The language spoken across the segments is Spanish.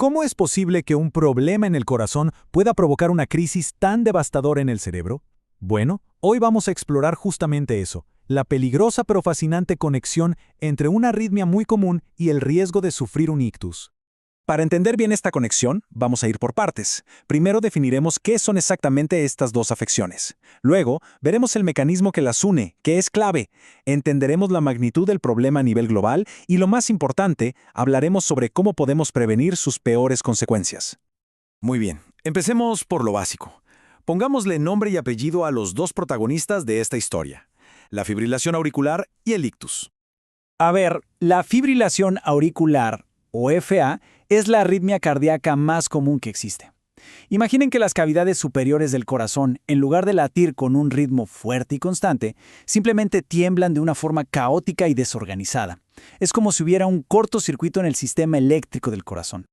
¿Cómo es posible que un problema en el corazón pueda provocar una crisis tan devastadora en el cerebro? Bueno, hoy vamos a explorar justamente eso, la peligrosa pero fascinante conexión entre una arritmia muy común y el riesgo de sufrir un ictus. Para entender bien esta conexión, vamos a ir por partes. Primero definiremos qué son exactamente estas dos afecciones. Luego, veremos el mecanismo que las une, que es clave. Entenderemos la magnitud del problema a nivel global y, lo más importante, hablaremos sobre cómo podemos prevenir sus peores consecuencias. Muy bien, empecemos por lo básico. Pongámosle nombre y apellido a los dos protagonistas de esta historia: la fibrilación auricular y el ictus. A ver, la fibrilación auricular, o FA, es la arritmia cardíaca más común que existe. Imaginen que las cavidades superiores del corazón, en lugar de latir con un ritmo fuerte y constante, simplemente tiemblan de una forma caótica y desorganizada. Es como si hubiera un cortocircuito en el sistema eléctrico del corazón.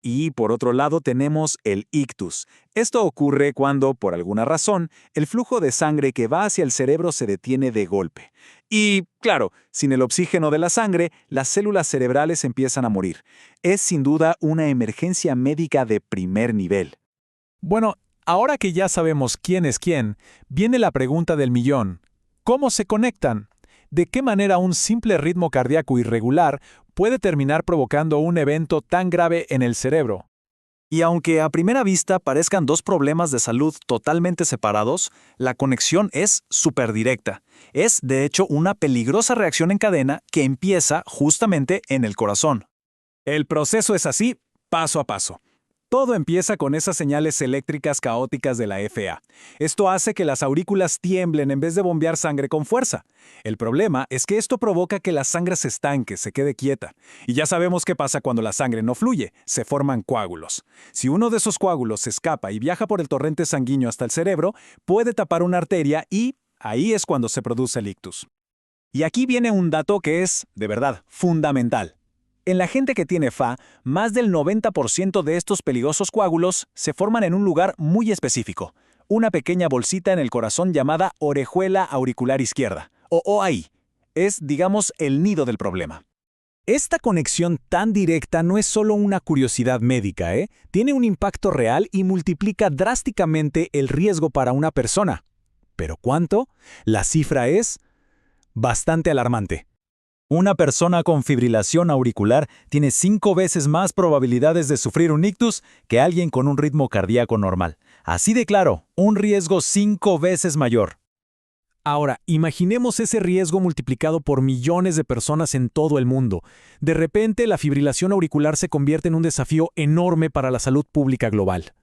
Y por otro lado tenemos el ictus. Esto ocurre cuando, por alguna razón, el flujo de sangre que va hacia el cerebro se detiene de golpe. Y, claro, sin el oxígeno de la sangre, las células cerebrales empiezan a morir. Es sin duda una emergencia médica de primer nivel. Bueno, ahora que ya sabemos quién es quién, viene la pregunta del millón. ¿Cómo se conectan? ¿De qué manera un simple ritmo cardíaco irregular puede terminar provocando un evento tan grave en el cerebro? Y aunque a primera vista parezcan dos problemas de salud totalmente separados, la conexión es súper directa. Es, de hecho, una peligrosa reacción en cadena que empieza justamente en el corazón. El proceso es así, paso a paso. Todo empieza con esas señales eléctricas caóticas de la FA. Esto hace que las aurículas tiemblen en vez de bombear sangre con fuerza. El problema es que esto provoca que la sangre se estanque, se quede quieta. Y ya sabemos qué pasa cuando la sangre no fluye, se forman coágulos. Si uno de esos coágulos se escapa y viaja por el torrente sanguíneo hasta el cerebro, puede tapar una arteria y ahí es cuando se produce el ictus. Y aquí viene un dato que es, de verdad, fundamental. En la gente que tiene FA, más del 90% de estos peligrosos coágulos se forman en un lugar muy específico, una pequeña bolsita en el corazón llamada orejuela auricular izquierda, o OAI. Es, digamos, el nido del problema. Esta conexión tan directa no es solo una curiosidad médica, Tiene un impacto real y multiplica drásticamente el riesgo para una persona. ¿Pero cuánto? La cifra es bastante alarmante. Una persona con fibrilación auricular tiene 5 veces más probabilidades de sufrir un ictus que alguien con un ritmo cardíaco normal. Así de claro, un riesgo 5 veces mayor. Ahora, imaginemos ese riesgo multiplicado por millones de personas en todo el mundo. De repente, la fibrilación auricular se convierte en un desafío enorme para la salud pública global.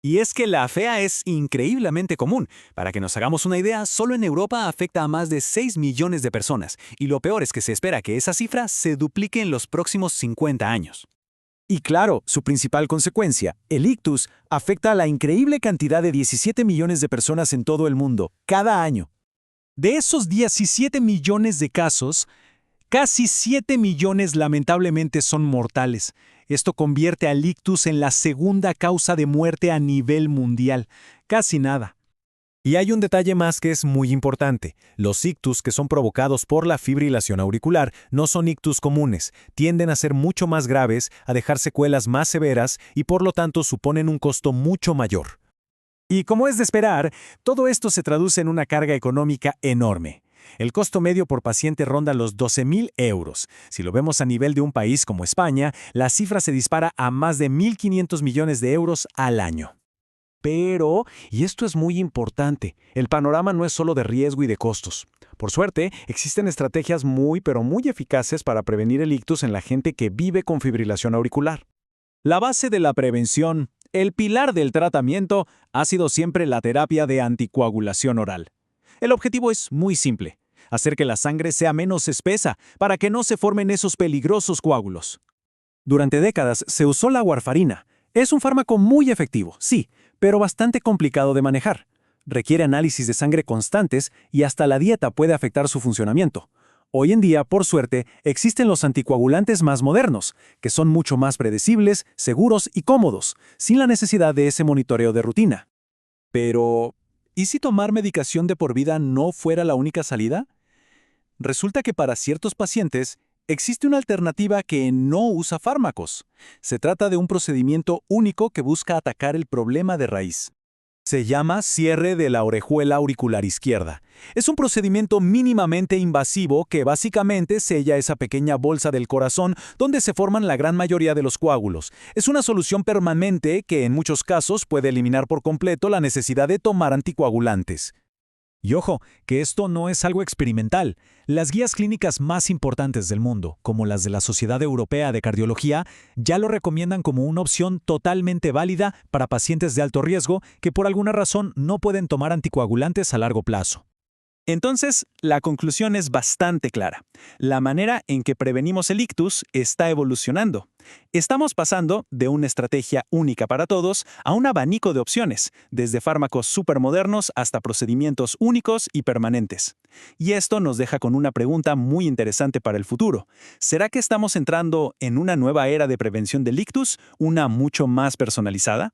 Y es que la FA es increíblemente común. Para que nos hagamos una idea, solo en Europa afecta a más de 6 millones de personas, y lo peor es que se espera que esa cifra se duplique en los próximos 50 años. Y claro, su principal consecuencia, el ictus, afecta a la increíble cantidad de 17 millones de personas en todo el mundo, cada año. De esos 17 millones de casos, casi 7 millones lamentablemente son mortales. Esto convierte al ictus en la segunda causa de muerte a nivel mundial. Casi nada. Y hay un detalle más que es muy importante. Los ictus que son provocados por la fibrilación auricular no son ictus comunes. Tienden a ser mucho más graves, a dejar secuelas más severas y por lo tanto suponen un costo mucho mayor. Y como es de esperar, todo esto se traduce en una carga económica enorme. El costo medio por paciente ronda los 12.000 euros. Si lo vemos a nivel de un país como España, la cifra se dispara a más de 1.500 millones de euros al año. Pero, y esto es muy importante, el panorama no es solo de riesgo y de costos. Por suerte, existen estrategias muy eficaces para prevenir el ictus en la gente que vive con fibrilación auricular. La base de la prevención, el pilar del tratamiento, ha sido siempre la terapia de anticoagulación oral. El objetivo es muy simple: hacer que la sangre sea menos espesa para que no se formen esos peligrosos coágulos. Durante décadas se usó la warfarina. Es un fármaco muy efectivo, sí, pero bastante complicado de manejar. Requiere análisis de sangre constantes y hasta la dieta puede afectar su funcionamiento. Hoy en día, por suerte, existen los anticoagulantes más modernos, que son mucho más predecibles, seguros y cómodos, sin la necesidad de ese monitoreo de rutina. Pero, ¿y si tomar medicación de por vida no fuera la única salida? Resulta que para ciertos pacientes, existe una alternativa que no usa fármacos. Se trata de un procedimiento único que busca atacar el problema de raíz. Se llama cierre de la orejuela auricular izquierda. Es un procedimiento mínimamente invasivo que básicamente sella esa pequeña bolsa del corazón donde se forman la gran mayoría de los coágulos. Es una solución permanente que en muchos casos puede eliminar por completo la necesidad de tomar anticoagulantes. Y ojo, que esto no es algo experimental. Las guías clínicas más importantes del mundo, como las de la Sociedad Europea de Cardiología, ya lo recomiendan como una opción totalmente válida para pacientes de alto riesgo que por alguna razón no pueden tomar anticoagulantes a largo plazo. Entonces, la conclusión es bastante clara. La manera en que prevenimos el ictus está evolucionando. Estamos pasando de una estrategia única para todos a un abanico de opciones, desde fármacos supermodernos hasta procedimientos únicos y permanentes. Y esto nos deja con una pregunta muy interesante para el futuro. ¿Será que estamos entrando en una nueva era de prevención del ictus, una mucho más personalizada?